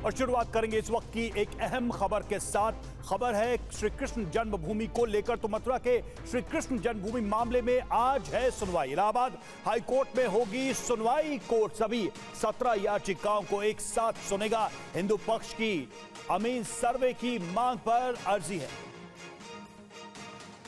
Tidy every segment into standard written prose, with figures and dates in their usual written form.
और शुरुआत करेंगे इस वक्त की एक अहम खबर के साथ। खबर है श्री कृष्ण जन्मभूमि को लेकर। तो मथुरा के श्री कृष्ण जन्मभूमि मामले में आज है सुनवाई। इलाहाबाद हाई कोर्ट में होगी सुनवाई। कोर्ट सभी 17 याचिकाओं को एक साथ सुनेगा। हिंदू पक्ष की अमीन सर्वे की मांग पर अर्जी है।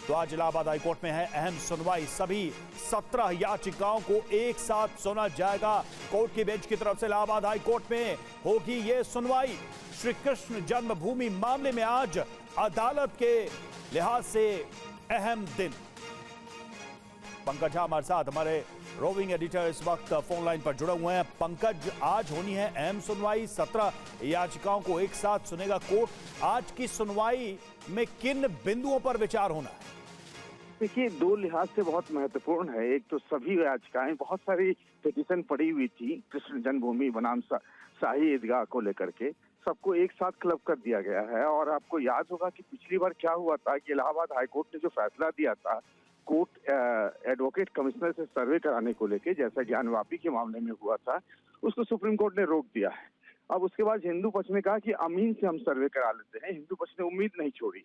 तो आज इलाहाबाद हाई कोर्ट में है अहम सुनवाई। सभी 17 याचिकाओं को एक साथ सुना जाएगा। कोर्ट की बेंच की तरफ से इलाहाबाद हाई कोर्ट में होगी यह सुनवाई। श्री कृष्ण जन्मभूमि मामले में आज अदालत के लिहाज से अहम दिन। पंकज झा हमारे साथ, हमारे रोविंग एडिटर इस वक्त फोन लाइन पर जुड़े हुए हैं। पंकज, आज होनी है अहम सुनवाई। 17 याचिकाओं को एक साथ सुनेगा कोर्ट। आज की सुनवाई में किन बिंदुओं पर विचार होना है? देखिए, दो लिहाज से बहुत महत्वपूर्ण है। एक तो सभी याचिकाएं, बहुत सारी पिटीशन पड़ी हुई थी कृष्ण जन्मभूमि बनाम शाही ईदगाह को लेकर के, सबको एक साथ क्लब कर दिया गया है। और आपको याद होगा कि पिछली बार क्या हुआ था कि इलाहाबाद हाईकोर्ट ने जो फैसला दिया था कोर्ट एडवोकेट कमिश्नर से सर्वे कराने को लेके, जैसा ज्ञानवापी के मामले में हुआ था, उसको सुप्रीम कोर्ट ने रोक दिया है। अब उसके बाद हिंदू पक्ष ने कहा कि अमीन से हम सर्वे करा लेते हैं। हिंदू पक्ष ने उम्मीद नहीं छोड़ी।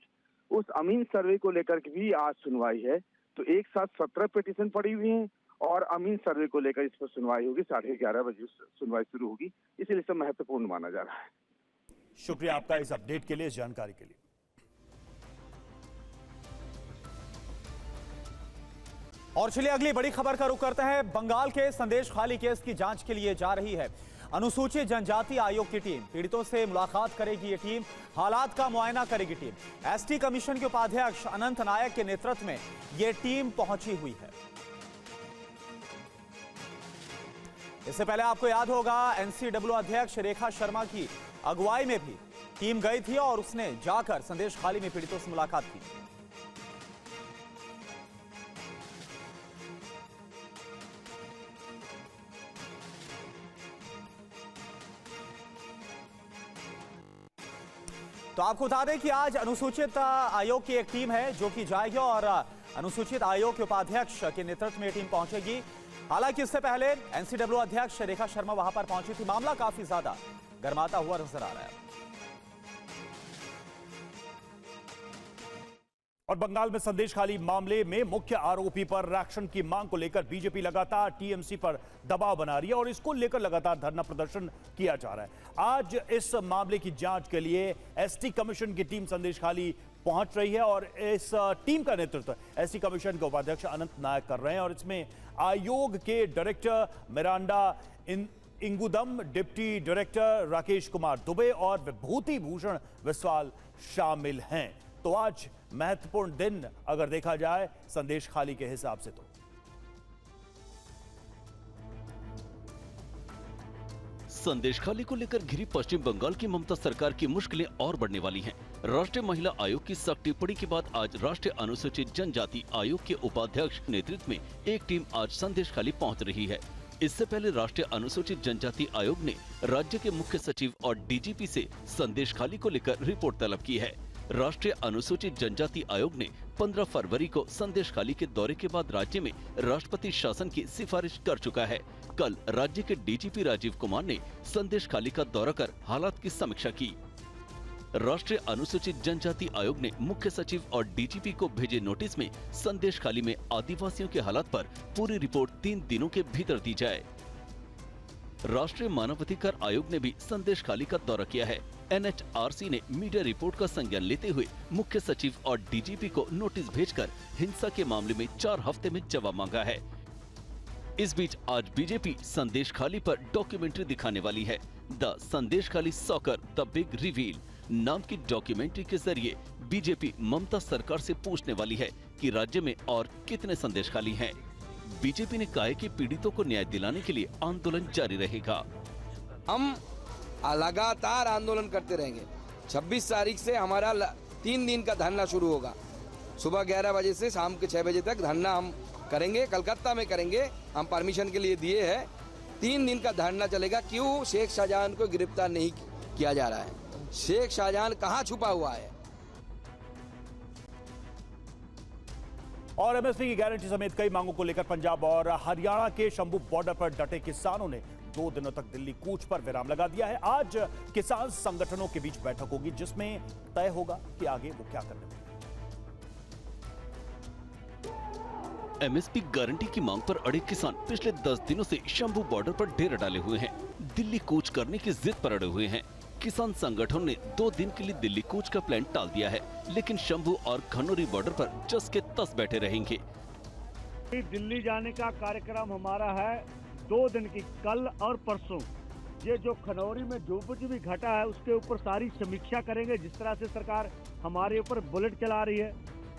उस अमीन सर्वे को लेकर के भी आज सुनवाई है। तो एक साथ 17 पिटीशन पड़ी हुई हैं और अमीन सर्वे को लेकर इस पर सुनवाई होगी। 11:30 बजे सुनवाई शुरू होगी, इसलिए सब महत्वपूर्ण माना जा रहा है। शुक्रिया आपका इस अपडेट के लिए, इस जानकारी के लिए। और चलिए अगली बड़ी खबर का रुख करते हैं। बंगाल के संदेश खाली केस की जांच के लिए जा रही है अनुसूचित जनजाति आयोग की टीम। पीड़ितों से मुलाकात करेगी ये टीम, हालात का मुआयना करेगी टीम। एसटी कमीशन के उपाध्यक्ष अनंत नायक के नेतृत्व में ये टीम पहुंची हुई है। इससे पहले आपको याद होगा एनसीडब्ल्यू अध्यक्ष रेखा शर्मा की अगुवाई में भी टीम गई थी और उसने जाकर संदेश खाली में पीड़ितों से मुलाकात की। तो आपको बता दें कि आज अनुसूचित आयोग की एक टीम है जो कि जाएगी और अनुसूचित आयोग के उपाध्यक्ष के नेतृत्व में टीम पहुंचेगी। हालांकि इससे पहले एनसीडब्ल्यू अध्यक्ष रेखा शर्मा वहां पर पहुंची थी। मामला काफी ज्यादा गर्माता हुआ नजर आ रहा है। और बंगाल में संदेश खाली मामले में मुख्य आरोपी पर रिएक्शन की मांग को लेकर बीजेपी लगातार टीएमसी पर दबाव बना रही है और इसको लेकर लगातार धरना प्रदर्शन किया जा रहा है। आज इस मामले की जांच के लिए एसटी कमीशन की टीम संदेश खाली पहुंच रही है और इस टीम का नेतृत्व एसटी कमीशन के उपाध्यक्ष अनंत नायक कर रहे हैं। और इसमें आयोग के director Miranda Ingudam, deputy director Rakesh Kumar Dubey और विभूति भूषण विस्वाल शामिल हैं। तो आज महत्वपूर्ण दिन अगर देखा जाए संदेश खाली के हिसाब से। तो संदेश खाली को लेकर घिरी पश्चिम बंगाल की ममता सरकार की मुश्किलें और बढ़ने वाली हैं। राष्ट्रीय महिला आयोग की सख्त टिप्पणी के बाद आज राष्ट्रीय अनुसूचित जनजाति आयोग के उपाध्यक्ष नेतृत्व में एक टीम आज संदेश खाली पहुंच रही है। इससे पहले राष्ट्रीय अनुसूचित जनजाति आयोग ने राज्य के मुख्य सचिव और डीजीपी से संदेश खाली को लेकर रिपोर्ट तलब की है। राष्ट्रीय अनुसूचित जनजाति आयोग ने 15 फरवरी को संदेश खाली के दौरे के बाद राज्य में राष्ट्रपति शासन की सिफारिश कर चुका है। कल राज्य के डीजीपी राजीव कुमार ने संदेश खाली का दौरा कर हालात की समीक्षा की। राष्ट्रीय अनुसूचित जनजाति आयोग ने मुख्य सचिव और डीजीपी को भेजे नोटिस में संदेश खाली में आदिवासियों के हालात पर पूरी रिपोर्ट 3 दिनों के भीतर दी जाए। राष्ट्रीय मानवाधिकार आयोग ने भी संदेश खाली का दौरा किया है। एनएचआरसी ने मीडिया रिपोर्ट का संज्ञान लेते हुए मुख्य सचिव और डीजीपी को नोटिस भेजकर हिंसा के मामले में 4 हफ्ते में जवाब मांगा है। इस बीच आज बीजेपी संदेश खाली पर डॉक्यूमेंट्री दिखाने वाली है। द संदेश खाली सॉकर द बिग रिवील नाम की डॉक्यूमेंट्री के जरिए बीजेपी ममता सरकार से पूछने वाली है कि राज्य में और कितने संदेश खाली हैं। बीजेपी ने कहा है कि पीड़ितों को न्याय दिलाने के लिए आंदोलन जारी रहेगा। हम लगातार आंदोलन करते रहेंगे। 26 तारीख से हमारा 3 दिन का धरना शुरू होगा। सुबह 11 बजे से शाम के 6 बजे तक धरना हम करेंगे। कलकत्ता में करेंगे, हम परमिशन के लिए दिए हैं। 3 दिन का धरना चलेगा। क्यों शेख शाहजहां को गिरफ्तार नहीं किया जा रहा है? शेख शाहजहां कहाँ छुपा हुआ है? और एमएसपी की गारंटी समेत कई मांगों को लेकर पंजाब और हरियाणा के शंभू बॉर्डर पर डटे किसानों ने 2 दिनों तक दिल्ली कूच पर विराम लगा दिया है। आज किसान संगठनों के बीच बैठक होगी जिसमें तय होगा कि आगे वो क्या करने वाले। एमएसपी गारंटी की मांग पर अड़े किसान पिछले 10 दिनों से शंभू बॉर्डर पर डेरा डाले हुए हैं। दिल्ली कूच करने की जिद पर अड़े हुए हैं। किसान संगठन ने 2 दिन के लिए दिल्ली कूच का प्लान टाल दिया है, लेकिन शंभू और खनौरी बॉर्डर पर जस के तस बैठे रहेंगे। दिल्ली जाने का कार्यक्रम हमारा है 2 दिन की, कल और परसों। ये जो खनौरी में जो कुछ भी घटा है उसके ऊपर सारी समीक्षा करेंगे। जिस तरह से सरकार हमारे ऊपर बुलेट चला रही है,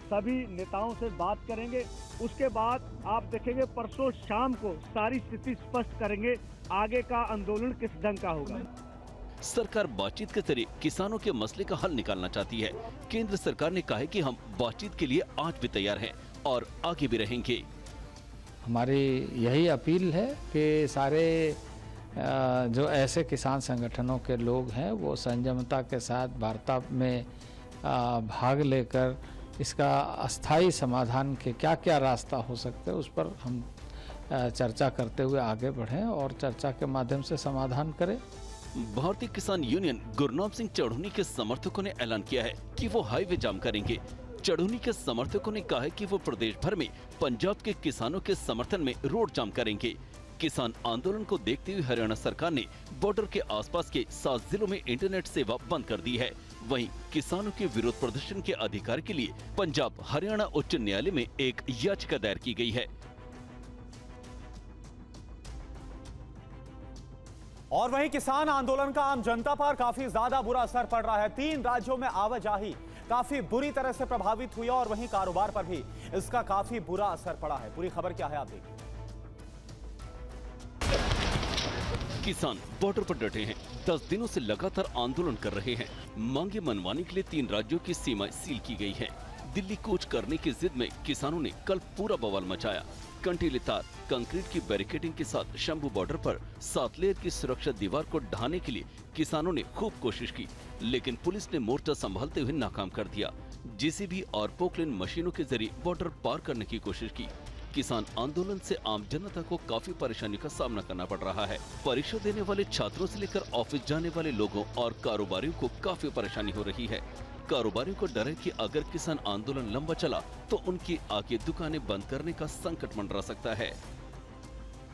सभी नेताओं से बात करेंगे। उसके बाद आप देखेंगे परसों शाम को सारी स्थिति स्पष्ट करेंगे, आगे का आंदोलन किस ढंग का होगा। सरकार बातचीत के जरिए किसानों के मसले का हल निकालना चाहती है। केंद्र सरकार ने कहा है कि हम बातचीत के लिए आज भी तैयार हैं और आगे भी रहेंगे। हमारी यही अपील है कि सारे जो ऐसे किसान संगठनों के लोग हैं वो संयमता के साथ वार्ता में भाग लेकर इसका अस्थायी समाधान के क्या क्या रास्ता हो सकते हैं उस पर हम चर्चा करते हुए आगे बढ़ें और चर्चा के माध्यम से समाधान करें। भारतीय किसान यूनियन गुरनाम सिंह चढ़ूनी के समर्थकों ने ऐलान किया है कि वो हाईवे जाम करेंगे। चढ़ूनी के समर्थकों ने कहा है कि वो प्रदेश भर में पंजाब के किसानों के समर्थन में रोड जाम करेंगे। किसान आंदोलन को देखते हुए हरियाणा सरकार ने बॉर्डर के आसपास के 7 जिलों में इंटरनेट सेवा बंद कर दी है। वहीं किसानों के विरोध प्रदर्शन के अधिकार के लिए पंजाब हरियाणा उच्च न्यायालय में एक याचिका दायर की गई है। और वहीं किसान आंदोलन का आम जनता पर काफी ज्यादा बुरा असर पड़ रहा है। 3 राज्यों में आवाजाही काफी बुरी तरह से प्रभावित हुई और वहीं कारोबार पर भी इसका काफी बुरा असर पड़ा है। पूरी खबर क्या है आप देखिए। किसान बॉर्डर पर डटे हैं, 10 दिनों से लगातार आंदोलन कर रहे हैं। मांगे मनवाने के लिए 3 राज्यों की सीमाएं सील की गई है। दिल्ली कूच करने की जिद में किसानों ने कल पूरा बवाल मचाया। कंटीले तार, कंक्रीट की बैरिकेडिंग के साथ शंभू बॉर्डर पर 7 लेयर की सुरक्षा दीवार को ढाने के लिए किसानों ने खूब कोशिश की, लेकिन पुलिस ने मोर्चा संभालते हुए नाकाम कर दिया। जेसीबी और पोकलेन मशीनों के जरिए बॉर्डर पार करने की कोशिश की। किसान आंदोलन से आम जनता को काफी परेशानी का सामना करना पड़ रहा है। परीक्षा देने वाले छात्रों से लेकर ऑफिस जाने वाले लोगों और कारोबारियों को काफी परेशानी हो रही है। कारोबारियों को डर है कि अगर किसान आंदोलन लंबा चला तो उनकी आगे दुकानें बंद करने का संकट मंडरा सकता है।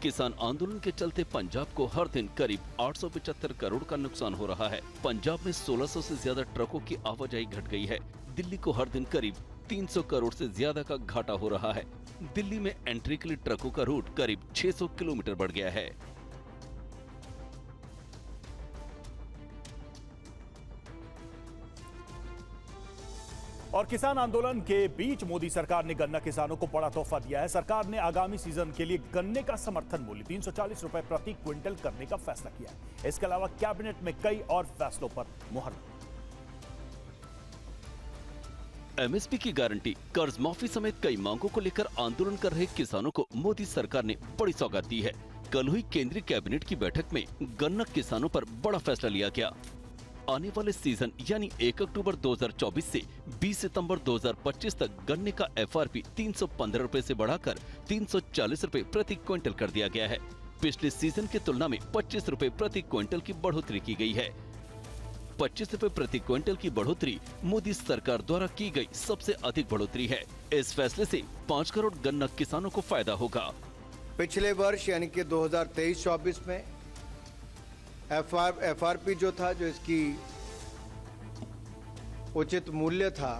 किसान आंदोलन के चलते पंजाब को हर दिन करीब 875 करोड़ का नुकसान हो रहा है। पंजाब में 1600 से ज्यादा ट्रकों की आवाजाही घट गई है। दिल्ली को हर दिन करीब 300 करोड़ से ज्यादा का घाटा हो रहा है। दिल्ली में एंट्री के लिए ट्रकों का रूट करीब 600 किलोमीटर बढ़ गया है। और किसान आंदोलन के बीच मोदी सरकार ने गन्ना किसानों को बड़ा तोहफा दिया है। सरकार ने आगामी सीजन के लिए गन्ने का समर्थन मूल्य 340 रुपए प्रति क्विंटल करने का फैसला किया है। इसके अलावा कैबिनेट में कई और फैसलों पर मुहर। एमएसपी की गारंटी, कर्ज माफी समेत कई मांगों को लेकर आंदोलन कर रहे किसानों को मोदी सरकार ने बड़ी सौगात दी है। कल हुई केंद्रीय कैबिनेट की बैठक में गन्ना किसानों पर बड़ा फैसला लिया गया। आने वाले सीजन यानी 1 अक्टूबर 2024 से 20 सितंबर 2025 तक गन्ने का एफआरपी 315 रुपए से बढ़ाकर 340 रुपए प्रति क्विंटल कर दिया गया है। पिछले सीजन की तुलना में 25 रुपए प्रति क्विंटल की बढ़ोतरी की गई है। 25 रुपए प्रति क्विंटल की बढ़ोतरी मोदी सरकार द्वारा की गई सबसे अधिक बढ़ोतरी है। इस फैसले से 5 करोड़ गन्ना किसानों को फायदा होगा। पिछले वर्ष यानी कि 2023-24 में एफआरपी जो था, जो इसकी उचित मूल्य था,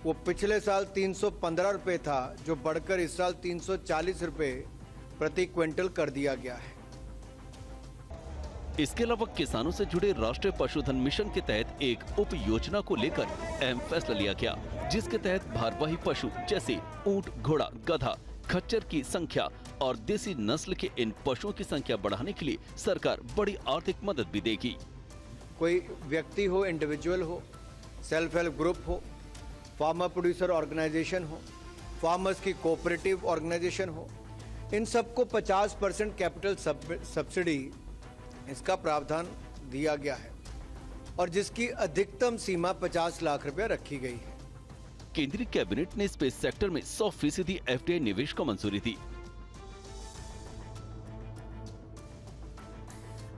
वो पिछले साल 315 रुपए था, जो बढ़कर इस साल 340 रुपए प्रति क्विंटल कर दिया गया है। इसके अलावा किसानों से जुड़े राष्ट्रीय पशुधन मिशन के तहत एक उप योजना को लेकर अहम फैसला लिया गया, जिसके तहत भारवाही पशु जैसे ऊंट, घोड़ा, गधा, खच्चर की संख्या और देसी नस्ल के इन पशुओं की संख्या बढ़ाने के लिए सरकार बड़ी आर्थिक मदद भी देगी। कोई व्यक्ति हो, इंडिविजुअल हो, सेल्फ हेल्प ग्रुप हो, फार्मर प्रोड्यूसर ऑर्गेनाइजेशन हो, फार्मर्स की कोऑपरेटिव ऑर्गेनाइजेशन हो, इन सबको 50% कैपिटल सब्सिडी इसका प्रावधान दिया गया है और जिसकी अधिकतम सीमा 50 लाख रुपए रखी गई है। केंद्रीय कैबिनेट ने स्पेस सेक्टर में 100% एफडीआई निवेश को मंजूरी दी।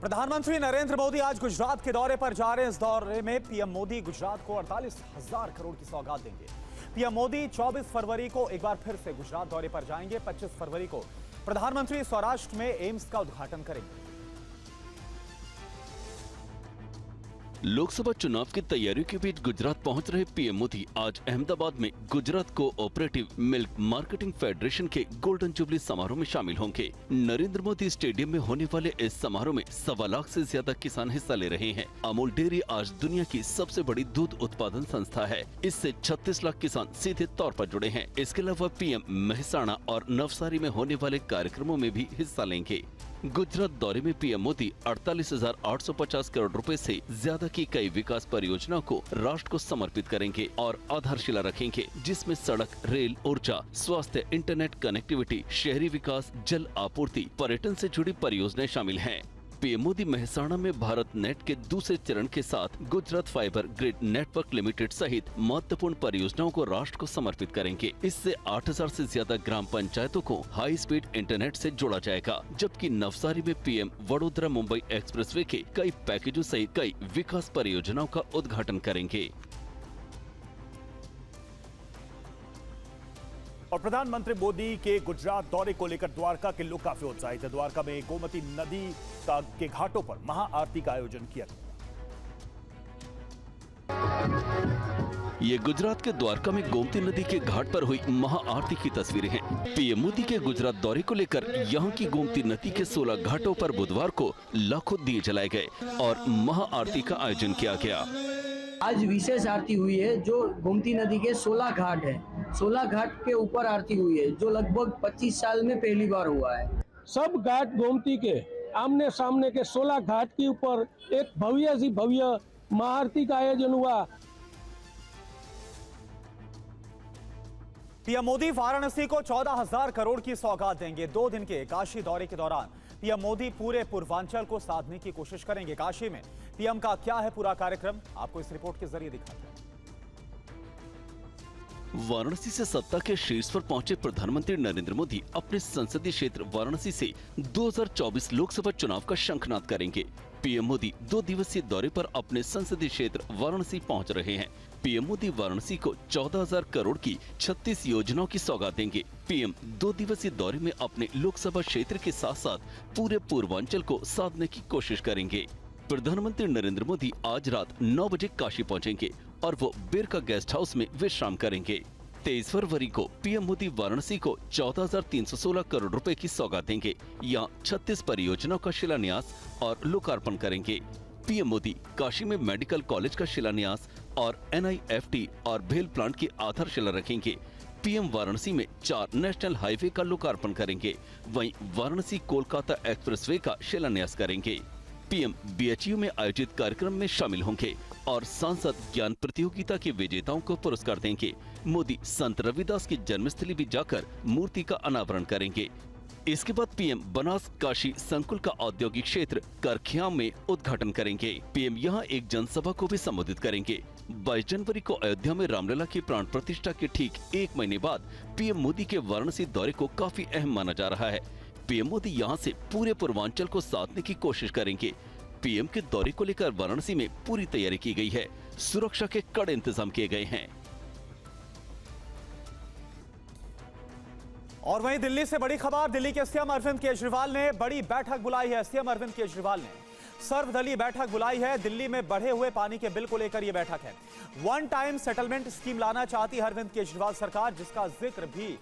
प्रधानमंत्री नरेंद्र मोदी आज गुजरात के दौरे पर जा रहे हैं। इस दौरे में पीएम मोदी गुजरात को 48,000 करोड़ की सौगात देंगे। पीएम मोदी 24 फरवरी को एक बार फिर से गुजरात दौरे पर जाएंगे। 25 फरवरी को प्रधानमंत्री सौराष्ट्र में एम्स का उद्घाटन करेंगे। लोकसभा चुनाव की तैयारियों के बीच गुजरात पहुंच रहे पीएम मोदी आज अहमदाबाद में Gujarat cooperative milk marketing federation के गोल्डन जुबली समारोह में शामिल होंगे। नरेंद्र मोदी स्टेडियम में होने वाले इस समारोह में 1.25 लाख से ज्यादा किसान हिस्सा ले रहे हैं। अमूल डेयरी आज दुनिया की सबसे बड़ी दूध उत्पादन संस्था है। इससे 36 लाख किसान सीधे तौर पर जुड़े हैं। इसके अलावा पीएम मेहसाणा और नवसारी में होने वाले कार्यक्रमों में भी हिस्सा लेंगे। गुजरात दौरे में पीएम मोदी 48,850 करोड़ रुपए से ज्यादा की कई विकास परियोजनाओं को राष्ट्र को समर्पित करेंगे और आधारशिला रखेंगे, जिसमें सड़क, रेल, ऊर्जा, स्वास्थ्य, इंटरनेट कनेक्टिविटी, शहरी विकास, जल आपूर्ति, पर्यटन से जुड़ी परियोजनाएं शामिल हैं। पीएम मोदी मेहसाणा में भारत नेट के दूसरे चरण के साथ Gujarat fibre grid network limited सहित महत्वपूर्ण परियोजनाओं को राष्ट्र को समर्पित करेंगे। इससे 8,000 से ज्यादा ग्राम पंचायतों को हाई स्पीड इंटरनेट से जोड़ा जाएगा, जबकि नवसारी में पीएम वडोदरा मुंबई एक्सप्रेसवे के कई पैकेजों सहित कई विकास परियोजनाओं का उद्घाटन करेंगे। और प्रधानमंत्री मोदी के गुजरात दौरे को लेकर द्वारका के लोग काफी उत्साहित है। द्वारका में गोमती नदी के घाटों पर महाआरती का आयोजन किया गया। ये गुजरात के द्वारका में गोमती नदी के घाट पर हुई महाआरती की तस्वीरें हैं। पीएम मोदी के गुजरात दौरे को लेकर यहाँ की गोमती नदी के 16 घाटों पर बुधवार को लाखों दिए जलाए गए और महाआरती का आयोजन किया गया। आज विशेष आरती हुई है जो गोमती नदी के 16 घाट है। 16 घाट के ऊपर आरती हुई है जो लगभग 25 साल में पहली बार हुआ है। सब घाट गोमती के आमने सामने के 16 घाट के ऊपर एक भव्य सी भव्य महाआरती का आयोजन हुआ। पीएम मोदी वाराणसी को 14,000 करोड़ की सौगात देंगे। 2 दिन के काशी दौरे के दौरान पीएम मोदी पूरे पूर्वांचल को साधने की कोशिश करेंगे। काशी में पीएम का क्या है पूरा कार्यक्रम, आपको इस रिपोर्ट के जरिए दिखाते हैं। वाराणसी से सत्ता के शीर्ष पर पहुंचे प्रधानमंत्री नरेंद्र मोदी अपने संसदीय क्षेत्र वाराणसी से 2024 लोकसभा चुनाव का शंखनाद करेंगे। पीएम मोदी 2 दिवसीय दौरे पर अपने संसदीय क्षेत्र वाराणसी पहुंच रहे हैं। पीएम मोदी वाराणसी को 14,000 करोड़ की 36 योजनाओं की सौगात देंगे। पीएम 2 दिवसीय दौरे में अपने लोकसभा क्षेत्र के साथ साथ पूरे पूर्वांचल को साधने की कोशिश करेंगे। प्रधानमंत्री नरेंद्र मोदी आज रात 9 बजे काशी पहुंचेंगे और वो बिरका गेस्ट हाउस में विश्राम करेंगे। 23 फरवरी को पीएम मोदी वाराणसी को 14,316 करोड़ रुपए की सौगात देंगे। यहाँ 36 परियोजनाओं का शिलान्यास और लोकार्पण करेंगे। पीएम मोदी काशी में मेडिकल कॉलेज का शिलान्यास और NIFT और भेल प्लांट की आधारशिला रखेंगे। पीएम वाराणसी में 4 नेशनल हाईवे का लोकार्पण करेंगे। वहीं वाराणसी कोलकाता एक्सप्रेसवे का शिलान्यास करेंगे। पीएम BHU में आयोजित कार्यक्रम में शामिल होंगे और सांसद ज्ञान प्रतियोगिता के विजेताओं को पुरस्कार देंगे। मोदी संत रविदास की जन्मस्थली भी जाकर मूर्ति का अनावरण करेंगे। इसके बाद पीएम बनास काशी संकुल का औद्योगिक क्षेत्र करखियाम में उद्घाटन करेंगे। पीएम यहां एक जनसभा को भी संबोधित करेंगे। 22 जनवरी को अयोध्या में रामलला की प्राण प्रतिष्ठा के ठीक 1 महीने बाद पीएम मोदी के वाराणसी दौरे को काफी अहम माना जा रहा है। पीएम मोदी यहां से पूरे पूर्वांचल को साधने की कोशिश करेंगे। पीएम के दौरे को लेकर वाराणसी में पूरी तैयारी की गई है। सुरक्षा के कड़े इंतजाम किए गए हैं। और वहीं दिल्ली से बड़ी खबर, दिल्ली के सीएम अरविंद केजरीवाल ने बड़ी बैठक बुलाई है। सीएम अरविंद केजरीवाल ने सर्वदलीय बैठक बुलाई है। दिल्ली में बढ़े हुए पानी के बिल को लेकर यह बैठक है। 1 टाइम सेटलमेंट स्कीम लाना चाहती है अरविंद केजरीवाल सरकार, जिसका जिक्र भी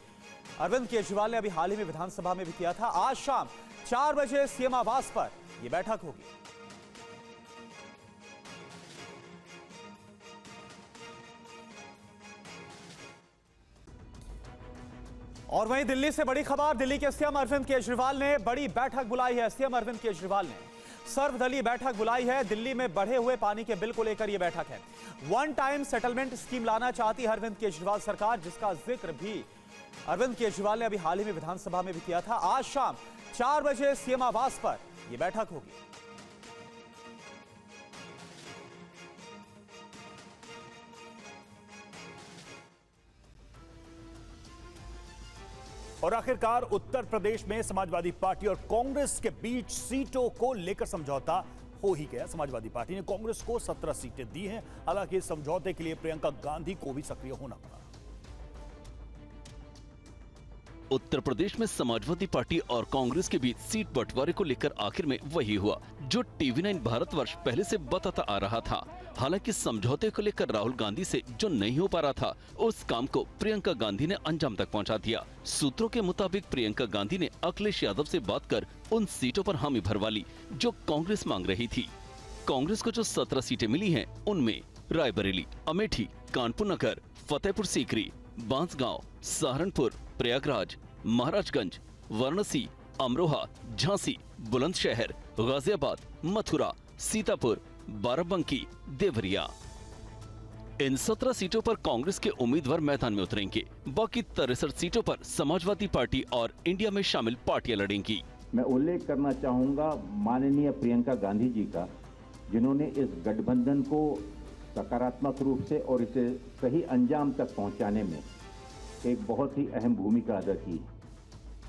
अरविंद केजरीवाल ने अभी हाल ही में विधानसभा में भी किया था। आज शाम 4 बजे सीएम आवास पर यह बैठक होगी। और वहीं दिल्ली से बड़ी खबर, दिल्ली के सीएम अरविंद केजरीवाल ने बड़ी बैठक बुलाई है। सीएम अरविंद केजरीवाल ने सर्वदलीय बैठक बुलाई है। दिल्ली में बढ़े हुए पानी के बिल को लेकर यह बैठक है। 1 टाइम सेटलमेंट स्कीम लाना चाहती है अरविंद केजरीवाल सरकार, जिसका जिक्र भी अरविंद केजरीवाल ने अभी हाल ही में विधानसभा में भी किया था। आज शाम 4 बजे सीएम आवास पर यह बैठक होगी। और आखिरकार उत्तर प्रदेश में समाजवादी पार्टी और कांग्रेस के बीच सीटों को लेकर समझौता हो ही गया। समाजवादी पार्टी ने कांग्रेस को 17 सीटें दी हैं। हालांकि इस समझौते के लिए प्रियंका गांधी को भी सक्रिय होना पड़ा। उत्तर प्रदेश में समाजवादी पार्टी और कांग्रेस के बीच सीट बंटवारे को लेकर आखिर में वही हुआ जो टीवी9 भारतवर्ष पहले से बताता आ रहा था। हालांकि समझौते को लेकर राहुल गांधी से जो नहीं हो पा रहा था, उस काम को प्रियंका गांधी ने अंजाम तक पहुंचा दिया। सूत्रों के मुताबिक प्रियंका गांधी ने अखिलेश यादव से बात कर उन सीटों पर हामी भरवा ली जो कांग्रेस मांग रही थी। कांग्रेस को जो 17 सीटें मिली हैं, उनमें रायबरेली, अमेठी, कानपुर नगर, फतेहपुर सीकरी, बांसगांव, सहारनपुर, प्रयागराज, महाराजगंज, वाराणसी, अमरोहा, झांसी, बुलंदशहर, गाजियाबाद, मथुरा, सीतापुर, बाराबंकी, देवरिया। इन 17 सीटों पर कांग्रेस के उम्मीदवार मैदान में उतरेंगे। बाकी 63 सीटों पर समाजवादी पार्टी और इंडिया में शामिल पार्टियां लड़ेंगी। मैं उल्लेख करना चाहूंगा माननीय प्रियंका गांधी जी का, जिन्होंने इस गठबंधन को सकारात्मक रूप से और इसे सही अंजाम तक पहुंचाने में एक बहुत ही अहम भूमिका अदा की।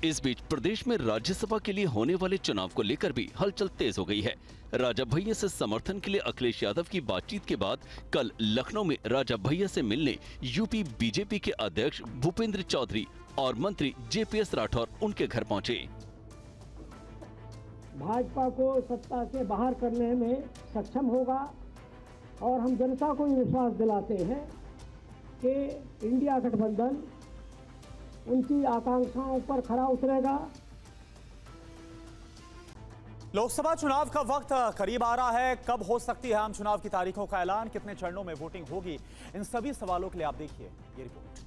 इस बीच प्रदेश में राज्यसभा के लिए होने वाले चुनाव को लेकर भी हलचल तेज हो गई है। राजा भैया से समर्थन के लिए अखिलेश यादव की बातचीत के बाद कल लखनऊ में राजा भैया से मिलने यूपी बीजेपी के अध्यक्ष भूपेंद्र चौधरी और मंत्री जेपीएस राठौर उनके घर पहुंचे। भाजपा को सत्ता से बाहर करने में सक्षम होगा और हम जनता को ये विश्वास दिलाते हैं कि इंडिया गठबंधन उनकी आकांक्षाओं पर खरा उतरेगा। लोकसभा चुनाव का वक्त करीब आ रहा है। कब हो सकती है आम चुनाव की तारीखों का ऐलान, कितने चरणों में वोटिंग होगी, इन सभी सवालों के लिए आप देखिए ये रिपोर्ट।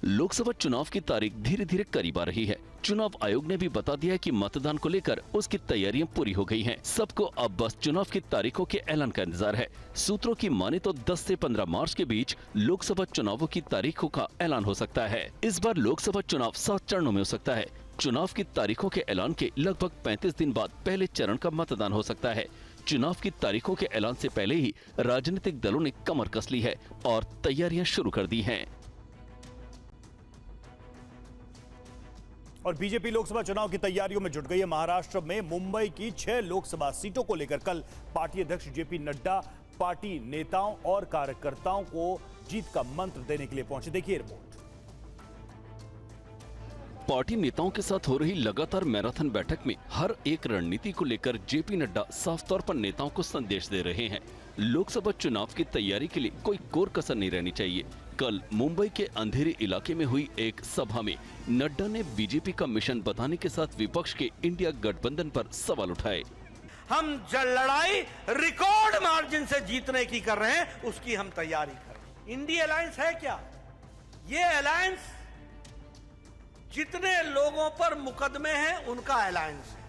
लोकसभा चुनाव की तारीख धीरे धीरे करीब आ रही है। चुनाव आयोग ने भी बता दिया है कि मतदान को लेकर उसकी तैयारियां पूरी हो गई हैं। सबको अब बस चुनाव की तारीखों के ऐलान का इंतजार है। सूत्रों की माने तो 10 से 15 मार्च के बीच लोकसभा चुनावों की तारीखों का ऐलान हो सकता है। इस बार लोकसभा चुनाव 7 चरणों में हो सकता है। चुनाव की तारीखों के ऐलान के लगभग 35 दिन बाद पहले चरण का मतदान हो सकता है। चुनाव की तारीखों के ऐलान से पहले ही राजनीतिक दलों ने कमर कस ली है और तैयारियां शुरू कर दी हैं। और बीजेपी लोकसभा चुनाव की तैयारियों में जुट गई है। महाराष्ट्र में मुंबई की 6 लोकसभा सीटों को लेकर कल पार्टी अध्यक्ष जेपी नड्डा पार्टी नेताओं और कार्यकर्ताओं को जीत का मंत्र देने के लिए पहुंचे। देखिए रिपोर्ट। पार्टी नेताओं के साथ हो रही लगातार मैराथन बैठक में हर एक रणनीति को लेकर जेपी नड्डा साफ तौर पर नेताओं को संदेश दे रहे हैं। लोकसभा चुनाव की तैयारी के लिए कोई कोर कसर नहीं रहनी चाहिए। कल मुंबई के अंधेरे इलाके में हुई एक सभा में नड्डा ने बीजेपी का मिशन बताने के साथ विपक्ष के इंडिया गठबंधन पर सवाल उठाए। हम लड़ाई रिकॉर्ड मार्जिन से जीतने की कर रहे हैं, उसकी हम तैयारी कर रहे हैं। इंडिया अलायंस है क्या? ये अलायंस जितने लोगों पर मुकदमे हैं उनका अलायंस है।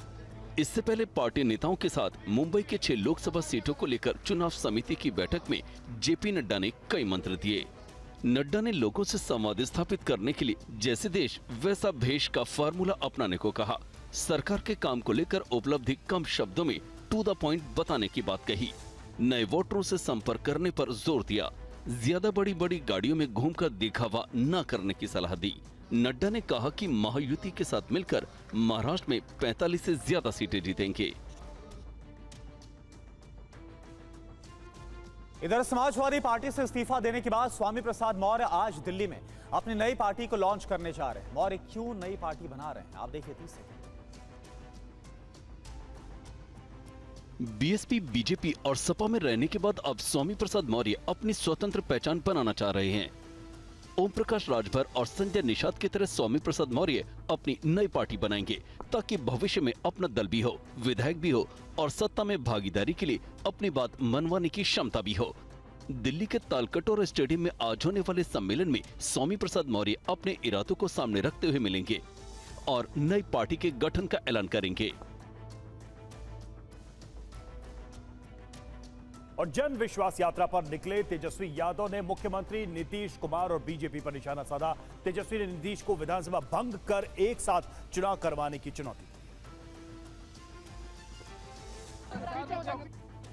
इससे पहले पार्टी नेताओं के साथ मुंबई के 6 लोकसभा सीटों को लेकर चुनाव समिति की बैठक में जेपी नड्डा ने कई मंत्र दिए। नड्डा ने लोगों से संवाद स्थापित करने के लिए जैसे देश वैसा भेष का फार्मूला अपनाने को कहा। सरकार के काम को लेकर उपलब्धि कम शब्दों में टू द पॉइंट बताने की बात कही। नए वोटरों से संपर्क करने पर जोर दिया। ज्यादा बड़ी बड़ी गाड़ियों में घूमकर दिखावा न करने की सलाह दी। नड्डा ने कहा कि महायुति के साथ मिलकर महाराष्ट्र में 45 से ज्यादा सीटें जीतेंगे। इधर समाजवादी पार्टी से इस्तीफा देने के बाद स्वामी प्रसाद मौर्य आज दिल्ली में अपनी नई पार्टी को लॉन्च करने जा रहे हैं। मौर्य क्यों नई पार्टी बना रहे हैं, आप देखिए 30 सेकंड। बीएसपी, बीजेपी और सपा में रहने के बाद अब स्वामी प्रसाद मौर्य अपनी स्वतंत्र पहचान बनाना चाह रहे हैं। ओम प्रकाश राजभर और संजय निषाद की तरह स्वामी प्रसाद मौर्य अपनी नई पार्टी बनाएंगे ताकि भविष्य में अपना दल भी हो, विधायक भी हो और सत्ता में भागीदारी के लिए अपनी बात मनवाने की क्षमता भी हो। दिल्ली के तालकटोरा स्टेडियम में आज होने वाले सम्मेलन में स्वामी प्रसाद मौर्य अपने इरादों को सामने रखते हुए मिलेंगे और नई पार्टी के गठन का ऐलान करेंगे। और जन विश्वास यात्रा पर निकले तेजस्वी यादव ने मुख्यमंत्री नीतीश कुमार और बीजेपी पर निशाना साधा। तेजस्वी ने नीतीश को विधानसभा भंग कर एक साथ चुनाव करवाने की चुनौती दी।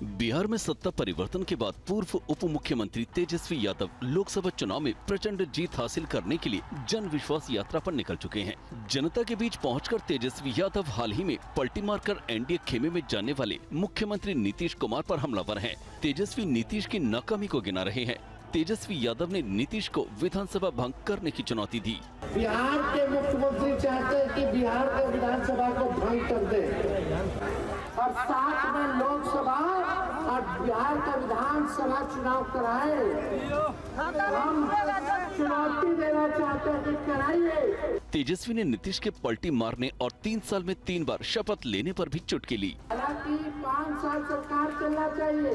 बिहार में सत्ता परिवर्तन के बाद पूर्व उप मुख्यमंत्री तेजस्वी यादव लोकसभा चुनाव में प्रचंड जीत हासिल करने के लिए जन विश्वास यात्रा पर निकल चुके हैं। जनता के बीच पहुंचकर तेजस्वी यादव हाल ही में पलटी मारकर एनडीए खेमे में जाने वाले मुख्यमंत्री नीतीश कुमार पर हमलावर हैं। तेजस्वी नीतीश की नाकामी को गिना रहे हैं। तेजस्वी यादव ने नीतीश को विधानसभा भंग करने की चुनौती दी। बिहार के मुख्यमंत्री चाहते हैं कि बिहार के विधानसभा को भंग कर दे और साथ में लोकसभा और बिहार का विधानसभा चुनाव कराए। हम चुनौती देना चाहते हैं कि कराइए। तेजस्वी ने नीतीश के पलटी मारने और 3 साल में 3 बार शपथ लेने पर भी चुटकी ली। हालांकि 5 साल सरकार चलना चाहिए,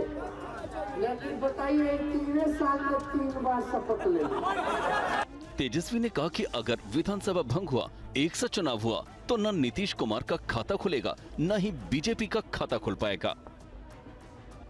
लेकिन बताइए 3 साल में 3 बार शपथ ले। तेजस्वी ने कहा कि अगर विधानसभा भंग हुआ, एक सा चुनाव हुआ, तो न नीतीश कुमार का खाता खुलेगा, न ही बीजेपी का खाता खुल पाएगा।